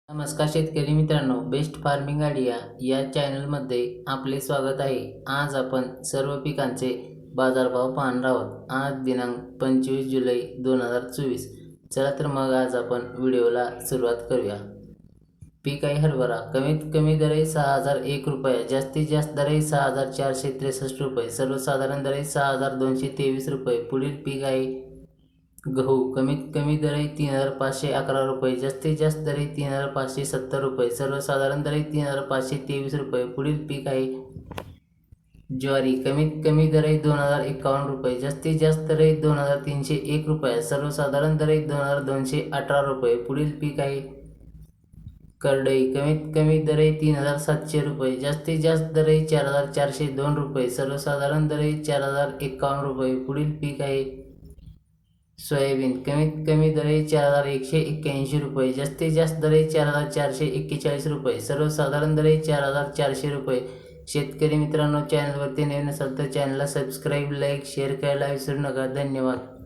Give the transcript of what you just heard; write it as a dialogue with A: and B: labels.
A: नमस्कार शेतकरी मित्रांनो, बेस्ट फार्मिंग आयडिया या चॅनलमध्ये आपले स्वागत आहे। आज आपण सर्व पिकांचे बाजारभाव पाहणार आहोत। आज दिनांक 25 जुलै 2024। चला तर मग आज आपण व्हिडिओला सुरुवात करूया। पीक आहे हरभरा। कमीत कमी दर आहे 6001 रुपये, जास्तीत जास्त दर आहे 6463 रुपये, सर्वसाधारण दर आहे 6223 रुपये। पुढील पीक आहे गहू। कमीत कमी दर आहे 3511 रुपये, जास्तीत जास्त दर आहे 3570 रुपये, सर्वसाधारण दर आहे 3523 रुपये। पुढील पीक आहे ज्वारी। कमीत कमी दर आहे 2051 रुपये, जास्तीत जास्त दर आहे 2301 रुपये, सर्वसाधारण दर आहे 2218 रुपये। पुढील पीक आहे करडई। कमीत कमी दर आहे 3700 रुपये, जास्तीत जास्त दर आहे 4402 रुपये, सर्वसाधारण दर आहे 4051 रुपये। पुढील पीक आहे सोयाबीन। कमीत कमी दर आहे 4181 रुपये, जास्तीत जास्त दर आहे 4441 रुपये, सर्वसाधारण दर आहे 4400 रुपये। शेतकरी मित्रांनो, चॅनलवरती नवीन असाल तर चॅनलला सबस्क्राईब, लाईक, शेअर करायला विसरू नका। धन्यवाद।